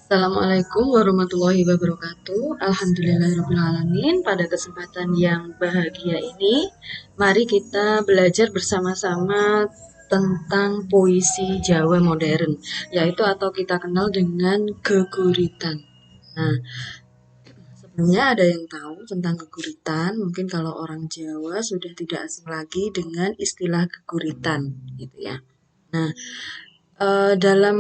Assalamualaikum warahmatullahi wabarakatuh. Alhamdulillahirrahmanirrahim. Pada kesempatan yang bahagia ini, mari kita belajar bersama-sama tentang puisi Jawa modern, yaitu atau kita kenal dengan geguritan. Nah, sebelumnya ada yang tahu tentang geguritan? Mungkin kalau orang Jawa sudah tidak asing lagi dengan istilah geguritan, gitu ya. Nah, dalam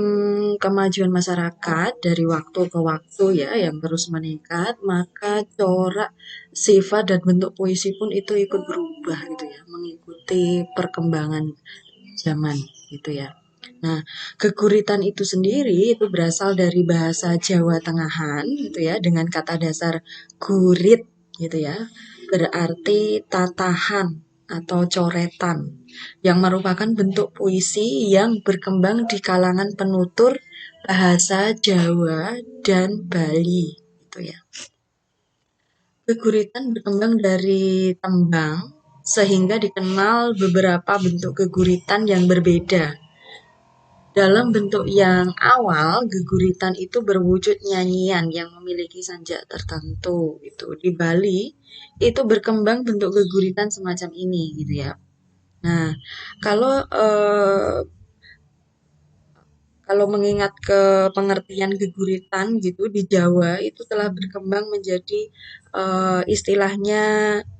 kemajuan masyarakat dari waktu ke waktu ya yang terus meningkat, maka corak, sifat dan bentuk puisi pun itu ikut berubah gitu ya, mengikuti perkembangan zaman gitu ya. Nah, geguritan itu sendiri itu berasal dari bahasa Jawa Tengahan gitu ya dengan kata dasar gurit gitu ya. Berarti tatahan atau coretan yang merupakan bentuk puisi yang berkembang di kalangan penutur bahasa Jawa dan Bali gitu ya. Geguritan berkembang dari tembang sehingga dikenal beberapa bentuk geguritan yang berbeda. Dalam bentuk yang awal, geguritan itu berwujud nyanyian yang memiliki sanjak tertentu gitu. Di Bali itu berkembang bentuk geguritan semacam ini gitu ya. Nah, kalau kalau mengingat ke pengertian geguritan gitu di Jawa itu telah berkembang menjadi istilahnya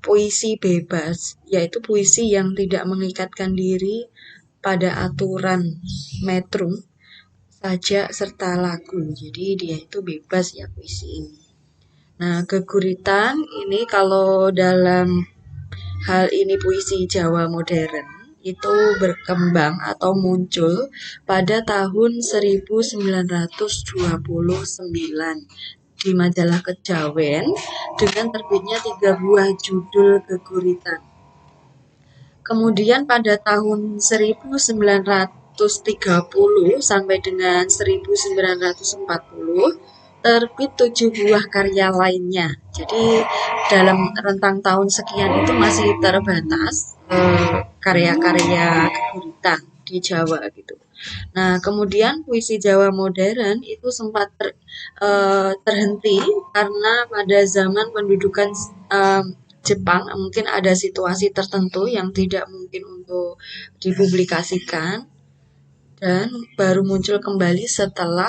puisi bebas, yaitu puisi yang tidak mengikatkan diri pada aturan metrum saja serta lagu. Jadi dia itu bebas ya puisi ini. Nah, geguritan ini kalau dalam hal ini puisi Jawa modern itu berkembang atau muncul pada tahun 1929 di majalah Kejawen dengan terbitnya 3 buah judul geguritan. Kemudian pada tahun 1930 sampai dengan 1940 terbit 7 buah karya lainnya. Jadi dalam rentang tahun sekian itu masih terbatas karya-karya keguritan di Jawa gitu. Nah, kemudian puisi Jawa modern itu sempat terhenti karena pada zaman pendudukan Jepang mungkin ada situasi tertentu yang tidak mungkin untuk dipublikasikan dan baru muncul kembali setelah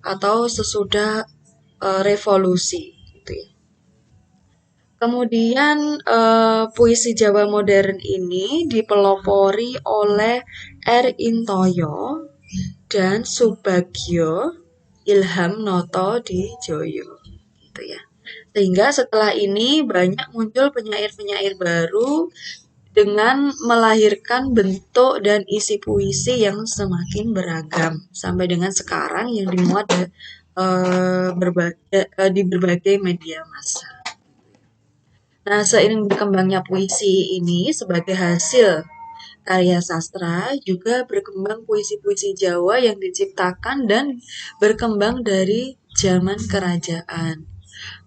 atau sesudah revolusi gitu ya. Kemudian puisi Jawa modern ini dipelopori oleh R. Intoyo dan Subagio Ilham Noto di Joyo gitu ya. Sehingga setelah ini banyak muncul penyair-penyair baru dengan melahirkan bentuk dan isi puisi yang semakin beragam sampai dengan sekarang yang dimuat di berbagai media massa. Nah, seiring berkembangnya puisi ini sebagai hasil karya sastra, juga berkembang puisi-puisi Jawa yang diciptakan dan berkembang dari zaman kerajaan.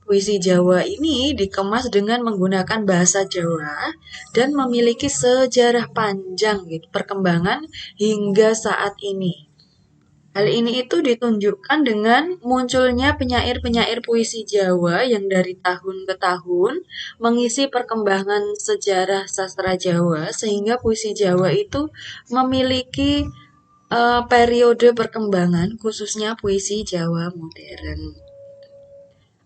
Puisi Jawa ini dikemas dengan menggunakan bahasa Jawa dan memiliki sejarah panjang gitu, perkembangan hingga saat ini. Hal ini itu ditunjukkan dengan munculnya penyair-penyair puisi Jawa yang dari tahun ke tahun mengisi perkembangan sejarah sastra Jawa sehingga puisi Jawa itu memiliki periode perkembangan khususnya puisi Jawa modern.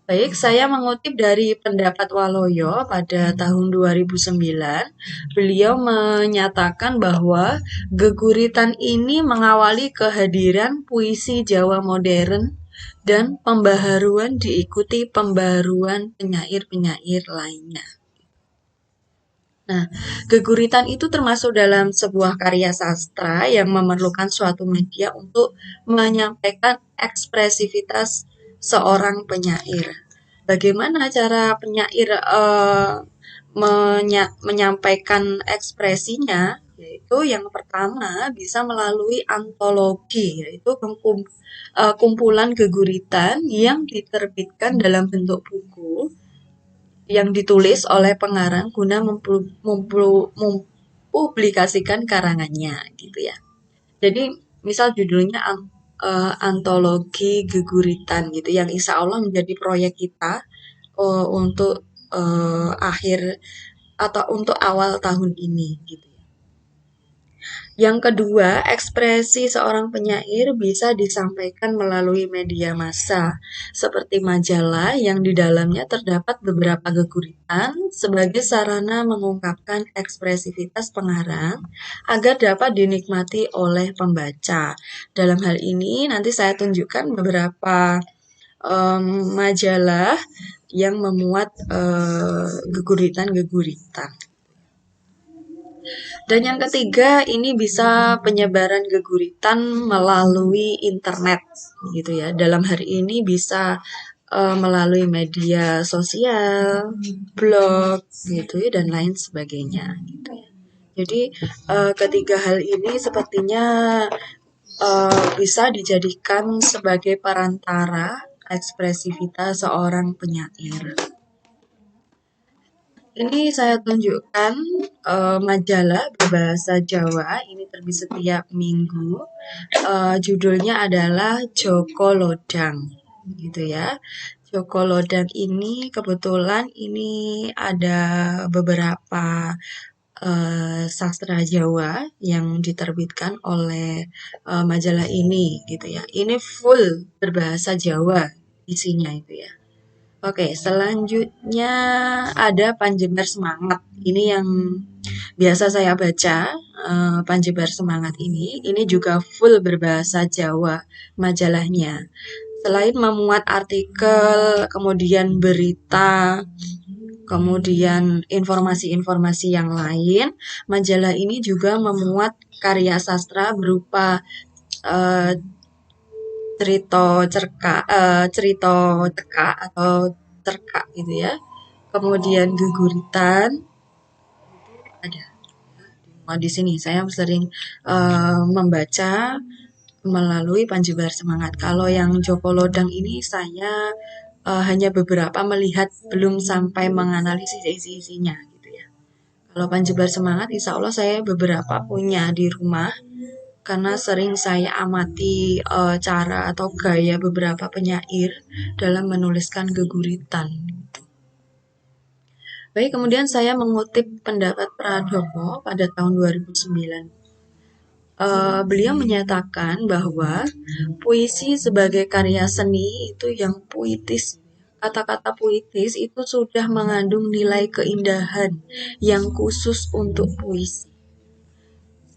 Baik, saya mengutip dari pendapat Waloyo pada tahun 2009. Beliau menyatakan bahwa geguritan ini mengawali kehadiran puisi Jawa modern dan pembaharuan diikuti pembaharuan penyair-penyair lainnya. Nah, geguritan itu termasuk dalam sebuah karya sastra yang memerlukan suatu media untuk menyampaikan ekspresivitas seorang penyair. Bagaimana cara penyair menyampaikan ekspresinya? Yaitu yang pertama bisa melalui antologi, yaitu kumpulan geguritan yang diterbitkan dalam bentuk buku yang ditulis oleh pengarang guna mempublikasikan karangannya gitu ya. Jadi misal judulnya antologi geguritan gitu yang insya Allah menjadi proyek kita untuk akhir atau untuk awal tahun ini gitu. Yang kedua, ekspresi seorang penyair bisa disampaikan melalui media massa, seperti majalah yang di dalamnya terdapat beberapa geguritan sebagai sarana mengungkapkan ekspresivitas pengarang agar dapat dinikmati oleh pembaca. Dalam hal ini, nanti saya tunjukkan beberapa majalah yang memuat geguritan-geguritan. Dan yang ketiga, ini bisa penyebaran geguritan melalui internet gitu ya. Dalam hari ini bisa melalui media sosial, blog gitu ya dan lain sebagainya gitu ya. Jadi ketiga hal ini sepertinya bisa dijadikan sebagai perantara ekspresivitas seorang penyair. Ini saya tunjukkan majalah berbahasa Jawa, ini terbit setiap minggu. Judulnya adalah Joko Lodang, gitu ya. Joko Lodang ini kebetulan ini ada beberapa sastra Jawa yang diterbitkan oleh majalah ini, gitu ya. Ini full berbahasa Jawa isinya itu ya. Oke, selanjutnya ada Panjembar Semangat. Ini yang biasa saya baca, Panjembar Semangat ini. Ini juga full berbahasa Jawa majalahnya. Selain memuat artikel, kemudian berita, kemudian informasi-informasi yang lain, majalah ini juga memuat karya sastra berupa eh, cerita teka atau cerka gitu ya. Kemudian geguritan ada. Di sini saya sering membaca melalui Panjembar Semangat. Kalau yang Joko Lodang ini saya hanya beberapa melihat, belum sampai menganalisis isi-isinya gitu ya. Kalau Panjembar Semangat, insya Allah saya beberapa punya di rumah karena sering saya amati cara atau gaya beberapa penyair dalam menuliskan geguritan. Baik, kemudian saya mengutip pendapat Pradopo pada tahun 2009. Beliau menyatakan bahwa puisi sebagai karya seni itu yang puitis. Kata-kata puitis itu sudah mengandung nilai keindahan yang khusus untuk puisi.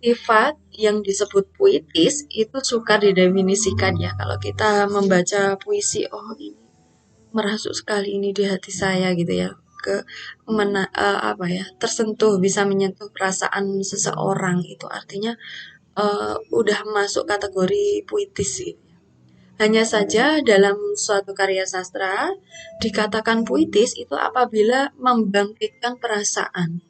Sifat yang disebut puitis itu sukar didefinisikan ya. Kalau kita membaca puisi, oh ini merasuk sekali ini di hati saya gitu ya. Apa ya, tersentuh, bisa menyentuh perasaan seseorang, itu artinya udah masuk kategori puitis gitu. Hanya saja dalam suatu karya sastra dikatakan puitis itu apabila membangkitkan perasaan.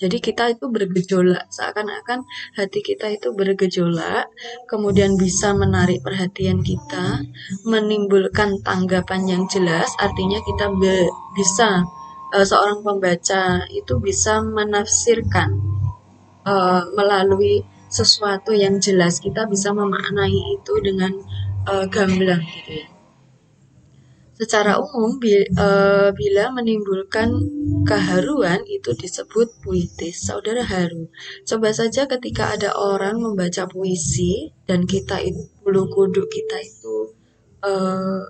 Jadi kita itu bergejolak, seakan-akan hati kita itu bergejolak, kemudian bisa menarik perhatian kita, menimbulkan tanggapan yang jelas, artinya kita bisa seorang pembaca itu bisa menafsirkan melalui sesuatu yang jelas, kita bisa memaknai itu dengan gamblang gitu ya. Secara umum, bila menimbulkan keharuan itu disebut puitis. Saudara haru. Coba saja ketika ada orang membaca puisi dan kita itu, bulu kuduk kita itu uh,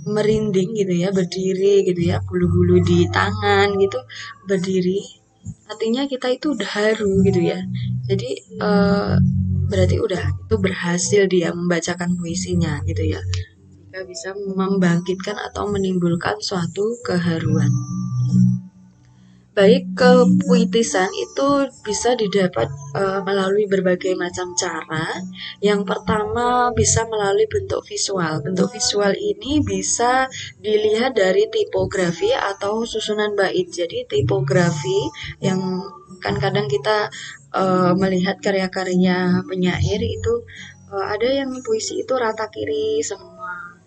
merinding gitu ya, berdiri gitu ya, bulu-bulu di tangan gitu berdiri. Artinya kita itu udah haru gitu ya. Jadi berarti udah itu berhasil dia membacakan puisinya gitu ya. Jika bisa membangkitkan atau menimbulkan suatu keharuan. Baik, kepuitisan itu bisa didapat melalui berbagai macam cara. Yang pertama bisa melalui bentuk visual. Bentuk visual ini bisa dilihat dari tipografi atau susunan bait. Jadi tipografi yang kan kadang kita melihat karya-karya penyair itu ada yang puisi itu rata kiri semua.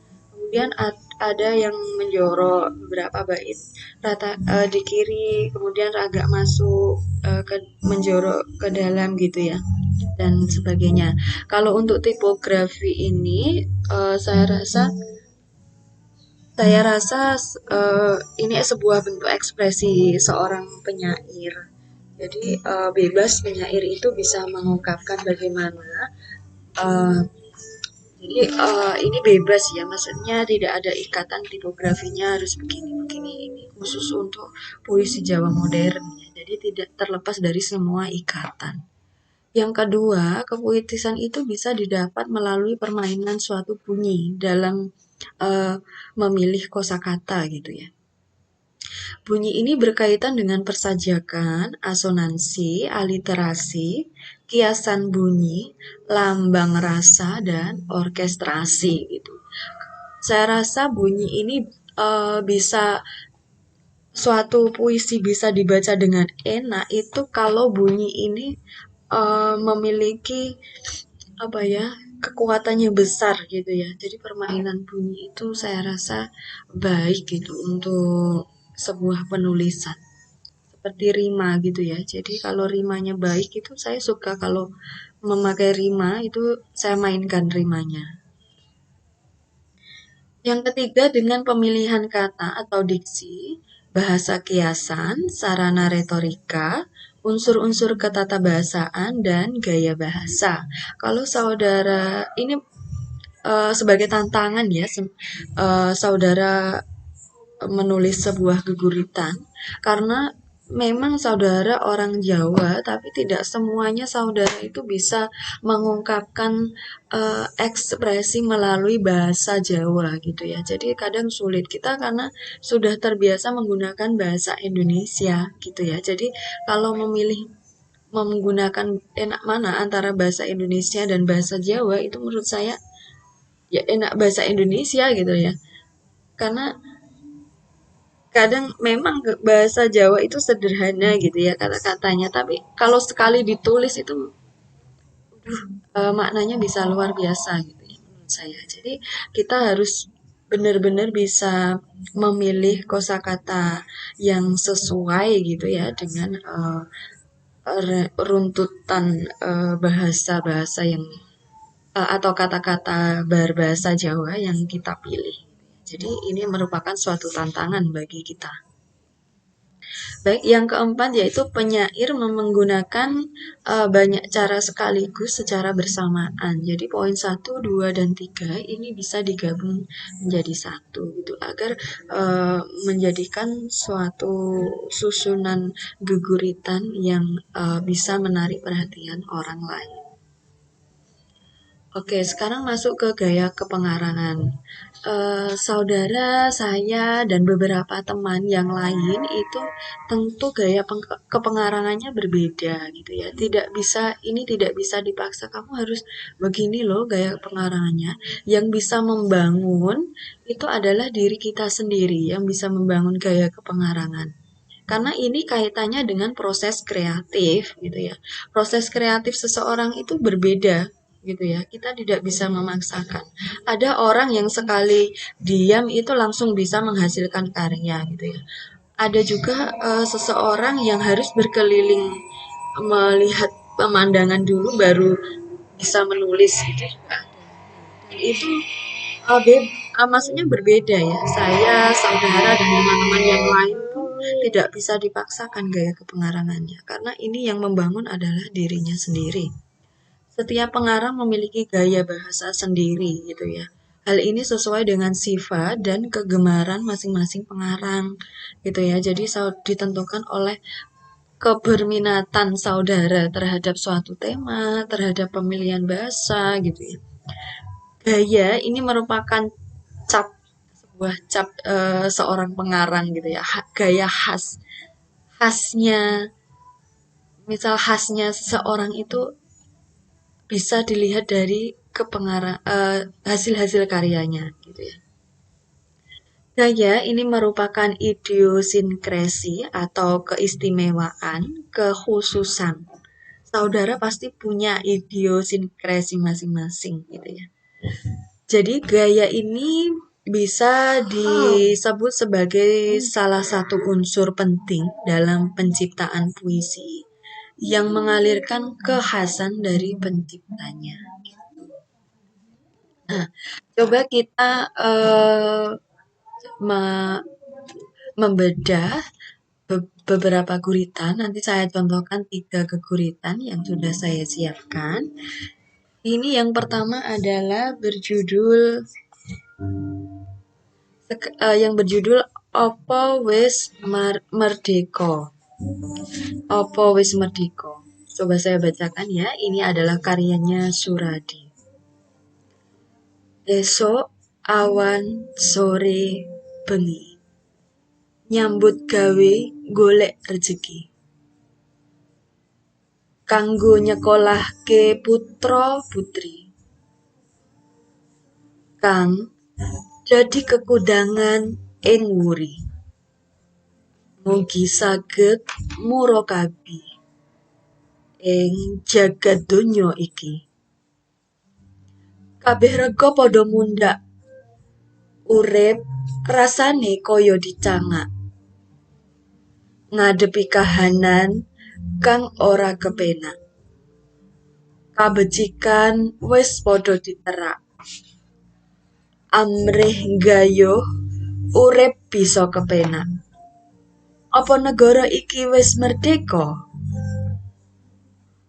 Kemudian ada yang menjorok beberapa bait rata di kiri, kemudian agak masuk ke menjorok ke dalam gitu ya. dan sebagainya. Kalau untuk tipografi ini, saya rasa ini sebuah bentuk ekspresi seorang penyair. Jadi bebas penyair itu bisa mengungkapkan bagaimana. eh, ini bebas ya, maksudnya tidak ada ikatan tipografinya harus begini-begini. Ini khusus untuk puisi Jawa modern ya. Jadi tidak terlepas dari semua ikatan. Yang kedua, kepuitisan itu bisa didapat melalui permainan suatu bunyi dalam eh, memilih kosakata gitu ya. Bunyi ini berkaitan dengan persajakan, asonansi, aliterasi, kiasan bunyi, lambang rasa, dan orkestrasi gitu. Saya rasa bunyi ini bisa suatu puisi bisa dibaca dengan enak itu kalau bunyi ini memiliki apa ya, kekuatannya besar gitu ya. Jadi permainan bunyi itu saya rasa baik gitu untuk sebuah penulisan seperti rima gitu ya. Jadi kalau rimanya baik itu saya suka kalau memakai rima itu saya mainkan rimanya. Yang ketiga dengan pemilihan kata atau diksi, bahasa kiasan, sarana retorika, unsur-unsur ketatabahasaan dan gaya bahasa. Kalau saudara ini sebagai tantangan ya, saudara menulis sebuah geguritan karena memang saudara orang Jawa tapi tidak semuanya saudara itu bisa mengungkapkan ekspresi melalui bahasa Jawa gitu ya. Jadi kadang sulit kita karena sudah terbiasa menggunakan bahasa Indonesia gitu ya. Jadi kalau memilih menggunakan enak mana antara bahasa Indonesia dan bahasa Jawa itu menurut saya ya enak bahasa Indonesia gitu ya. Karena kadang memang bahasa Jawa itu sederhana gitu ya kata-katanya, tapi kalau sekali ditulis itu maknanya bisa luar biasa gitu ya menurut saya. Jadi kita harus benar-benar bisa memilih kosakata yang sesuai gitu ya dengan runtutan bahasa-bahasa yang atau kata-kata berbahasa Jawa yang kita pilih. Jadi ini merupakan suatu tantangan bagi kita. Baik, yang keempat yaitu penyair menggunakan banyak cara sekaligus secara bersamaan. Jadi poin satu, 2, dan 3 ini bisa digabung menjadi satu gitu agar menjadikan suatu susunan geguritan yang bisa menarik perhatian orang lain. Oke, sekarang masuk ke gaya kepengarangan. Saudara, saya, dan beberapa teman yang lain itu tentu gaya kepengarangannya berbeda gitu ya. Ini tidak bisa dipaksa. Kamu harus begini loh gaya pengarangannya. Yang bisa membangun itu adalah diri kita sendiri yang bisa membangun gaya kepengarangan. Karena ini kaitannya dengan proses kreatif gitu ya. Proses kreatif seseorang itu berbeda gitu ya. Kita tidak bisa memaksakan. Ada orang yang sekali diam itu langsung bisa menghasilkan karya gitu ya. Ada juga seseorang yang harus berkeliling melihat pemandangan dulu baru bisa menulis gitu juga. Itu maksudnya berbeda ya. Saya, saudara, dan teman-teman yang lain pun tidak bisa dipaksakan gaya kepengarangannya karena ini yang membangun adalah dirinya sendiri. Setiap pengarang memiliki gaya bahasa sendiri gitu ya. Hal ini sesuai dengan sifat dan kegemaran masing-masing pengarang gitu ya. Jadi ditentukan oleh keberminatan saudara terhadap suatu tema, terhadap pemilihan bahasa gitu ya. Gaya ini merupakan cap sebuah cap seorang pengarang gitu ya. Gaya khasnya misal khasnya seseorang itu bisa dilihat dari hasil-hasil karyanya gitu ya. Gaya ini merupakan idiosinkresi atau keistimewaan, kekhususan. Saudara pasti punya idiosinkresi masing-masing gitu ya. Jadi gaya ini bisa disebut sebagai salah satu unsur penting dalam penciptaan puisi yang mengalirkan kekhasan dari penciptanya. Nah, coba kita membedah beberapa guritan. Nanti saya contohkan 3 keguritan yang sudah saya siapkan. Ini yang pertama adalah yang berjudul Opo Wis Merdeka. Opo Wis Merdeka. Coba saya bacakan ya. Ini adalah karyanya Suradi. Esok awan sore bengi. Nyambut gawe golek rejeki. Kanggo nyekolahke putra putri. Kang jadi kekudangan ing wuri. Mugi saged murakabi ing jagat donya iki. Kabeh rega padha mundhak. Urip rasane kaya dicangak. Ngadepi kahanan kang ora kepenak. Kabecikan wis padha diterak. Amrih gayuh urip bisa kepenak. Apa negara iki wis merdeka?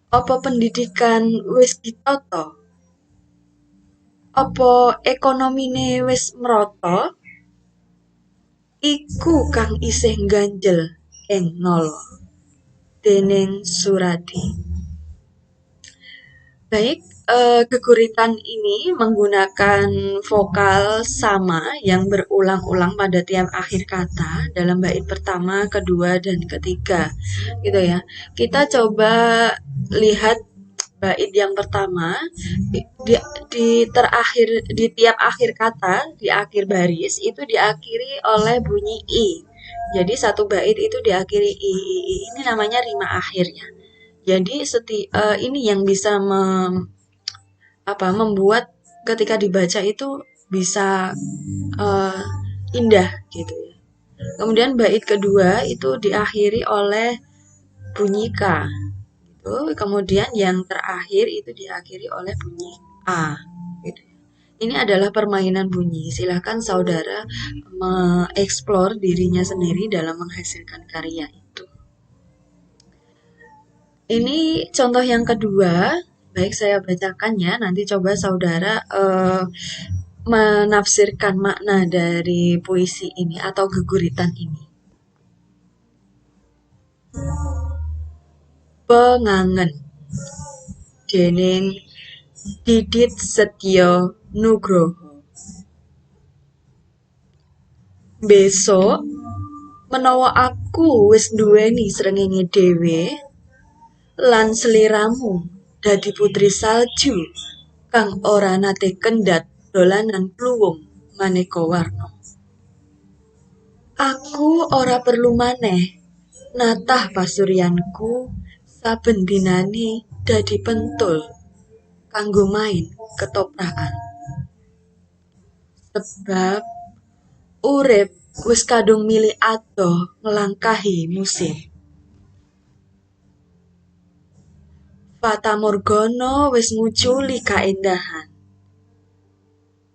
Apa pendidikan wis ditata? Apa ekonomine wis merata? Iku kang isih ganjel ing nala. Déning Suradi. Baik, keguritan ini menggunakan vokal sama yang berulang-ulang pada tiap akhir kata dalam bait pertama, kedua, dan ketiga, gitu ya. Kita coba lihat bait yang pertama di tiap akhir kata, di akhir baris itu diakhiri oleh bunyi i. Jadi satu bait itu diakhiri i. Ini namanya rima akhir ya. Jadi ini yang bisa membuat ketika dibaca itu bisa indah gitu ya. Kemudian bait kedua itu diakhiri oleh bunyi k. Gitu. Kemudian yang terakhir itu diakhiri oleh bunyi a. Gitu. Ini adalah permainan bunyi. Silahkan saudara mengeksplor dirinya sendiri dalam menghasilkan karya itu. Ini contoh yang kedua. Baik, saya bacakan ya. Nanti coba saudara menafsirkan makna dari puisi ini atau geguritan ini. Pengangen déning Didit Setyo Nugroho. Besok menawa aku wis nduweni srengenge dhewe lan sliramu dadi putri salju kang ora nate kendhat dolanan pluwung maneka warna. Aku ora perlu maneh natah pasuryanku saben dinane dadi pentul kanggo main ketoprakan. Sebab urip wis kadung milih adoh nglangkahi musim. Fatamorgana wis nguculi kaendahan.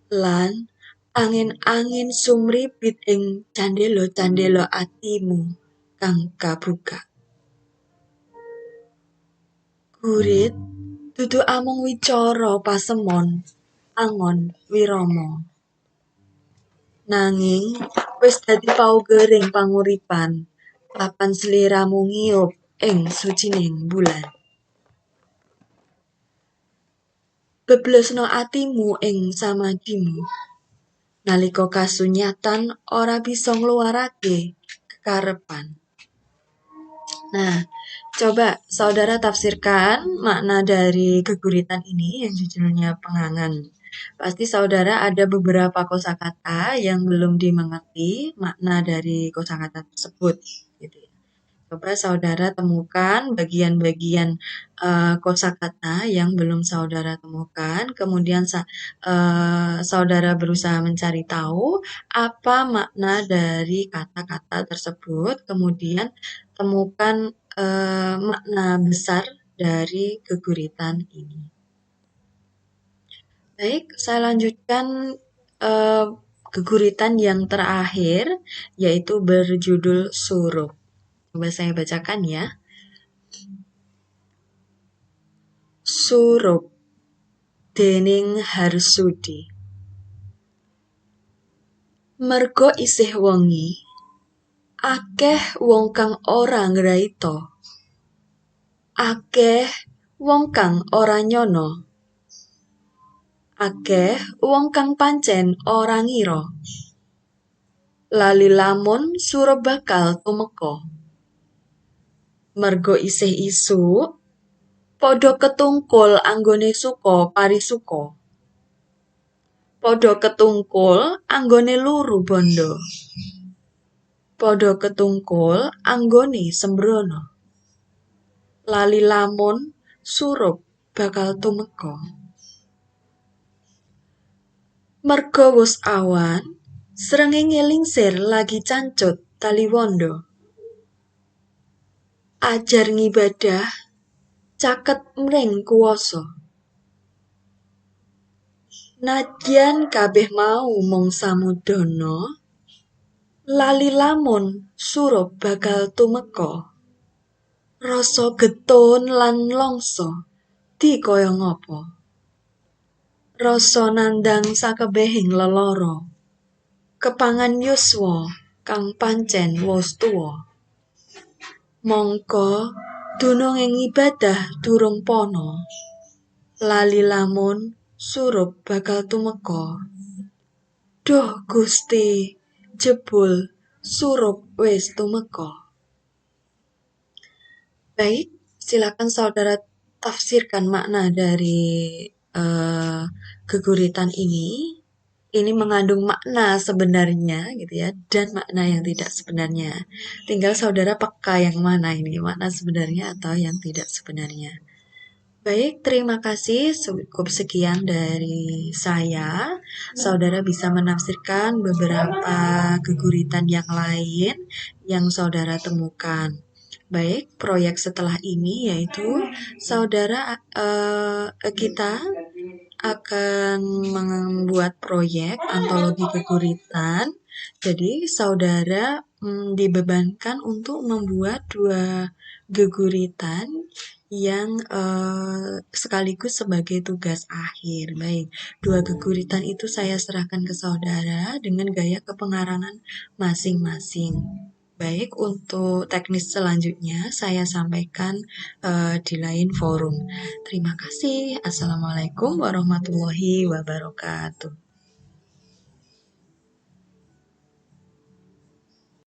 Lan angin-angin sumripit ing candela-candela atimu kang kabuka. Gurit dudu amung wicara pasemon angon wirama. Nanging wis dadi paugering panguripan papan sliramu ngiyup ing sucining bulan. Beblesno atimu ing samadimu. Nalika kasunyatan ora bisa ngluarake kekarepan. Nah, coba saudara tafsirkan makna dari geguritan ini yang judulnya Pengangen. Pasti saudara ada beberapa kosakata yang belum dimengerti makna dari kosakata tersebut. Gitu ya. Coba saudara temukan bagian-bagian kosakata yang belum saudara temukan. Kemudian saudara berusaha mencari tahu apa makna dari kata-kata tersebut. Kemudian temukan makna besar dari geguritan ini. Baik, saya lanjutkan eh, geguritan yang terakhir, yaitu berjudul Surup. Coba saya bacakan ya. Surup dening Harsudi. Merga isih wengi, akeh wong kang ora ngraita. Akeh wong kang ora nyono. Akeh wong kang pancen ora ngira. Lali lamun surup bakal tumeka. Merga isih isuk, padha ketungkul anggone suka parisuka. Padha ketungkul anggone luru bondo. Padha ketungkul anggone sembrono. Lali lamun surup bakal tumeka. Merga wus awan, srengenge lingsir lagi cancut taliwondo. Ajar ngibadah, caket mring kuwasa. Nadyan kabeh mau mung samudana, lali lamun surup bakal tumeka. Rasa getun lan longso di kaya ngapa. Rasa nandang sakebehing lelara. Kepangan yuswa kang pancen wus tuwa. Mongko dununging ibadah durung pono. Lali lamun surup bakal tumeka. Duh Gusti, jebul surup wis tumeka. Baik, silakan saudara tafsirkan makna dari geguritan ini. Ini mengandung makna sebenarnya gitu ya, dan makna yang tidak sebenarnya. Tinggal saudara peka yang mana ini, makna sebenarnya atau yang tidak sebenarnya. Baik, terima kasih. Cukup sekian dari saya. Saudara bisa menafsirkan beberapa geguritan yang lain yang saudara temukan. Baik, proyek setelah ini yaitu kita akan membuat proyek antologi geguritan. Jadi saudara dibebankan untuk membuat 2 geguritan yang sekaligus sebagai tugas akhir. Baik, 2 geguritan itu saya serahkan ke saudara dengan gaya kepengarangan masing-masing. Baik, untuk teknis selanjutnya saya sampaikan di lain forum. Terima kasih. Assalamualaikum warahmatullahi wabarakatuh.